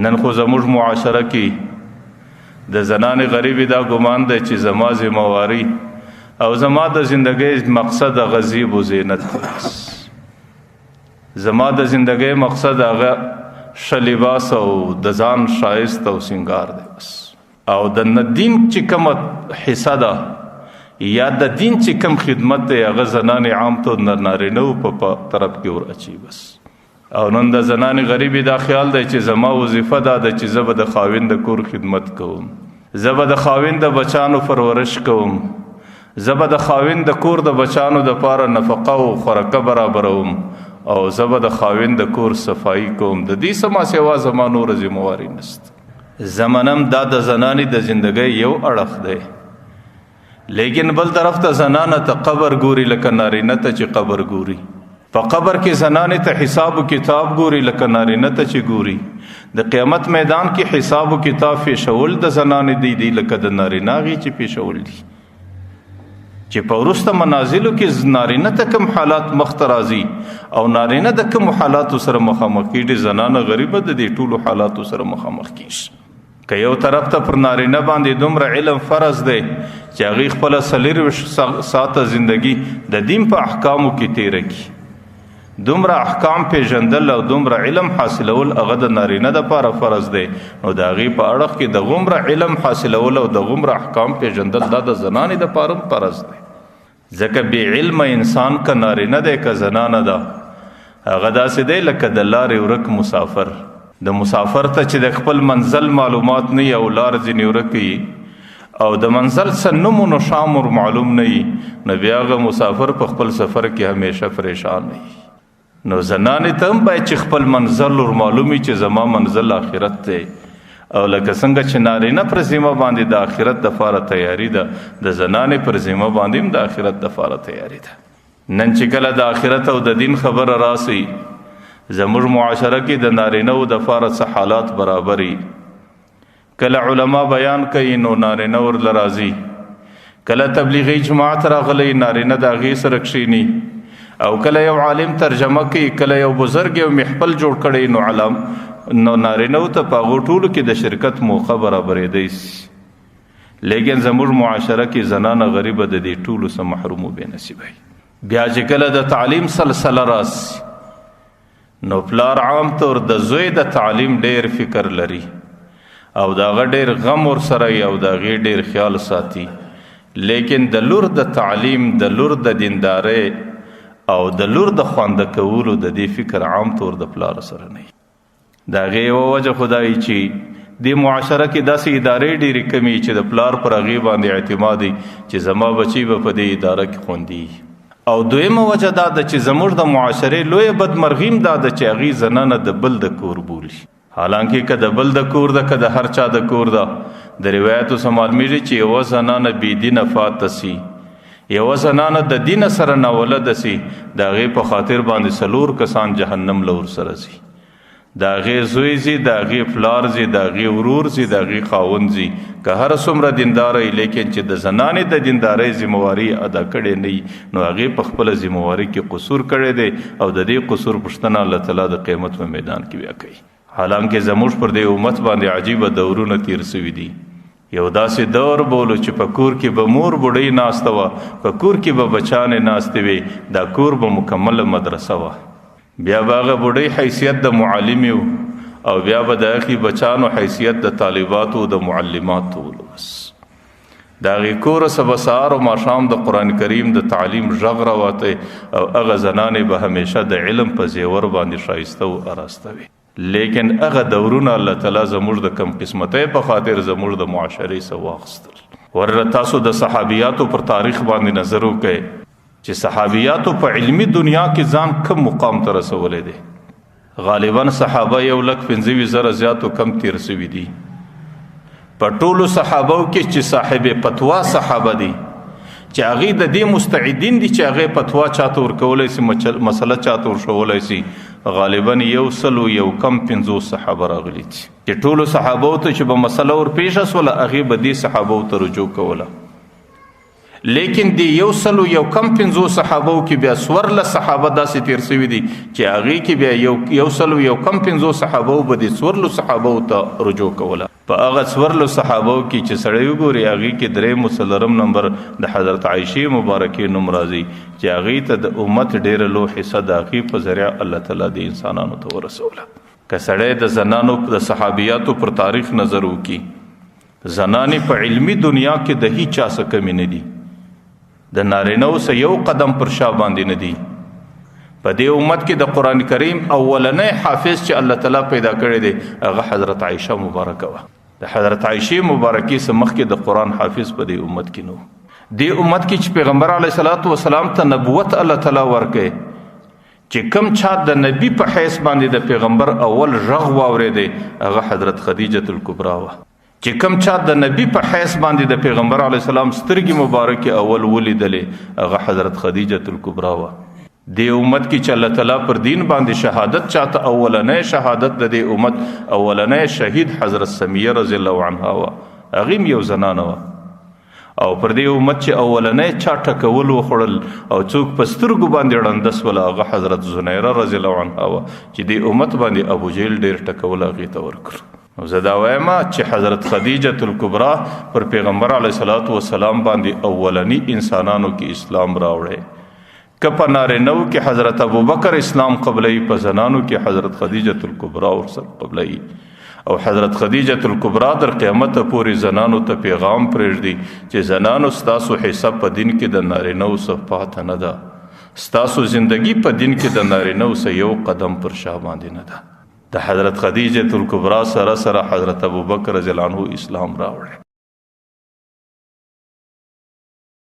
نن خو زموږ معاشره کې د زنانې غریبي دا ګمان دی چې زما ذمواري او زما د زندګۍ مقصد هغه زیب و زینت دی. زما د زندګۍ مقصد هغه ښه لباس او د ځان ښایست او سینګار دی بس. او د دین چې کومه حصه ده یا د دین چې کوم خدمت دی هغه زنانې عام طور نارینهو په طرف کې ور اچي بس. او نن د زنانې غریبي دا خیال دی چې زما وظیفه دا ده چې زه به د خاوند د کور خدمت کوم، زه به د خاوند د بچانو پرورش کوم، زه به د خاوند د کور د بچانو دپاره نفقه او خوراکه برابروم، او زه به د خاوند د کور صفایي کوم. د دې سما سوا زما نوره ذمواري نشته. زمنم دا د زنانې د زندګۍ یو اړخ دی، لیکن بل طرف ته زنانه ته قبر ګوري لکه نارینه ته چې قبر ګوري. په قبر کې زنانې ته حساب و کتاب ګوري لکه نارینه ته چې ګوري. د قیامت میدان کې حساب و کتاب پیښول د زنانې دی لکه د نارینه هغې چې پیښول دي. چې په وروسته منازلو کې نارینه ته کوم حالات مخته راځي او نارینه د کوم حالاتو سره مخامخ کېږي، زنانه غریبه د دې ټولو حالاتو سره مخامخ کېږي. که یو طرف ته پر نارینه باندې دومره علم فرض دی چې هغې خپله 40 ساعته زندگی د دین په احکامو کې تیره کړي، دومره احکام پیژندل او دومره علم حاصلول هغه د نارینه دپاره فرض دی، نو د هغې په اړخ کې د غومره علم حاصلول او د غومره احکام پیژندل دا د زنانې دپاره هم فرض دی. ځکه بې علمه انسان که نارینه دی که زنانه ده هغه داسې دی لکه د لارې ورک مسافر. د مسافر ته چې د خپل منزل معلومات نه وي او لار ځینې ورک وي او د منزل څه نوم و نښان ور معلوم نه وي، نو بیا هغه مسافر په خپل سفر کې همیشه پریشان وي. نو زنانې ته هم باید چې خپل منزل ور معلوم وي چې زما منزل آخرت دی. او لکه څنګه چې نارینه پر ذمه باندې د آخرت دپاره تیاری ده، د زنانې پر ذمه باندې هم د آخرت دپاره تیاری ده. نن چې کله د آخرت او د دین خبره راسي زموږ معاشره کې د نارینهو دپاره څه حالات برابري. کله علما بیان کوي نو نارینه ورله راځي، کله تبلیغي جماعت راغلی نارینه د هغې سره کښېني، او کله یو عالم ترجمه کوي، کله یو بزرګ یو محفل جوړ کړی نو نارینهو ته په هغو ټولو کې د شرکت موقع برابرېدی سي. لیکن زموږ معاشره کې زنانه غریبه د دې ټولو څخه محروم و بې نصیبه. بیا چې کله د تعلیم سلسله راسي نو پلار عام طور د زوی د تعلیم ډیر فکر لري او د هغه ډیر غم ورسره او د هغې ډیر خیال ساتي، لیکن د لور د تعلیم، د لور د دیندارۍ او د لور د خوانده کولو د دې فکر عام طور د پلار سره نه وي. د هغې یوه وجه خدای چې د معاشره کې داسې ادارې ډېرې کمې چې د پلار پر هغې باندې اعتماد وي چې زما بچی به په دې اداره کې خوندي. او دویمه وجه دا ده چې زموږ د معاشرې لویه بدمرغي هم دا ده چې هغې زنانه د بل د کور بولي. حالانکه که د بل د کور ده که د هر چا د کور ده، د روایتو څخه معلومیږي چې یوه زنانه بې دینه فاته سي، یوه زنانه د دینه سره ناولده سي، د هغې په خاطر باندې 4 کسان جهنم له ورسره ځي. د هغې زوی ځي، د هغې پلار ځي، د هغې ورور ځي، د هغې خاوند ځي، که هر څومره دیندار وي، لیکن چې د زنانې د دیندارۍ ذمواري ادا کړې نه وي نو هغې په خپله ذمواري کې قصور کړی دی او د دې قصور پوښتنه الله تعالی د قیامت په میدان کې بیا کوي. حالانکه زموږ پر دې امت باندې عجیبه دورونه تیر سوي دي. یو داسې دور بولو چې په کور کې به مور بوډۍ ناسته وه، په کور کې به بچانې ناستې وې، دا کور به مکمله مدرسه وه. بیا به هغه بوډۍ حیثیت د معلمې و او بیا به د هغې بچانو حیثیت د طالباتو د معلماتو ولو. بس د هغې کوره څه به سهار او ماښام د قرآن کریم د تعلیم غږ راوتی او هغه زنانې به همیشه د علم په زیور باندې ښایسته و اراسته وي. لیکن هغه دورونه الله تعالی زموږ د کم قسمتۍ په خاطر زموږ د معاشرې څخه واخیستل. ورله تاسو د صحابیاتو پر تاریخ باندې نظر وکئ چې صحابیاتو په علمي دنیا کې ځان کم مقام ته رسولی دی. غالبا صحابه 1,15,000 زیاتو کم تیر سوي دي. په ټولو صحابو کې چې صاحب فتوا صحابه دي چې هغې د دې مستعدین دي چې هغې فتوا چاته ورکولی سي، مسله چاته ورښولی سي، غالبا 150 صحابه راغلي دي چې ټولو صحابو ته چې به مسله ورپېښه سوله هغې به دې صحابو ته رجوع کوله. لیکن دی یو سلو یو کم 50 صحابو کې بیا سورله صحابه داسې تیر شوي دي چې هغې کې بیا یو سلو یو کم 50 صحابو به د سورلو صحابو ته رجوع کوله. په هغه سورلو صحابو کې چې سړی وګوري هغې کې 3 نمبر د حضرت عایشې مبارکې نوم راځي چې هغې ته د امت ډېره لو حصه د هغې په ذریعه الله تعالی د انسانانو ته ورسوله. که سړی د زنانو د صحابیاتو پر تاریخ نظر وکړي، زنانې په علمي دنیا کې د هیچا څه کمې نه دي، د نارینهو څه یو قدم پر شا باندې نه دي. په دې امت کې د قرآن کریم اولنی حافظ چې الله تعالی پیدا کړی دی هغه حضرت عایشه مبارکه وه. د حضرت عایشې مبارکې څخه مخکې د قرآن حافظ په دې امت کې نو. دې امت کې چې پیغمبر علیه الصلاة والسلام ته نبوت الله تعالی ورکړی، چې کم چا د نبی په حیث باندې د پیغمبر اول غږ واورېدی هغه حضرت خدیجة الکبرا وه. چې کم چا د نبی په حیث باندې د پیغمبر علیه السلام سترګې مبارکې اول ولیدلې هغه حضرت خدیجة الکبرا وه. دې امت کې چې الله تعالی پر دین باندې شهادت چاته اولنی شهادت د دې امت اولنی شهید حضرت سمیه رضی الله عنها وه، هغې هم یو زنانه وه. او پر دې امت چې اولنی چا ټکول وخوړل او څوک په سترګو باندې ړنده سول هغه حضرت زنیره رضی الله عنها وه چې دې امت باندې ابو جهل ډېر ټکول هغې ته ورکړ. زه دا وایم چې حضرت خدیجة الکبرا پر پیغمبر علیه الصلاة والسلام باندې اولنی انسانانو کې اسلام راوړی. که په نارینهو کې حضرت ابوبکر اسلام قبلوي، په زنانو کې حضرت خدیجة الکبرا ورسره قبلوي. او حضرت خدیجة الکبرا در قیامت پورې زنانو ته پیغام پرېږدي چې زنانو ستاسو حصه په دین کې د نارینهو څه پاته نه ده، ستاسو زندگی په دین کې د نارینهو څه یو قدم پر شا باندې نه ده. د حضرت خدیجة الکبرا سره سره حضرت ابوبکر رضی الله عنه اسلام راوړی.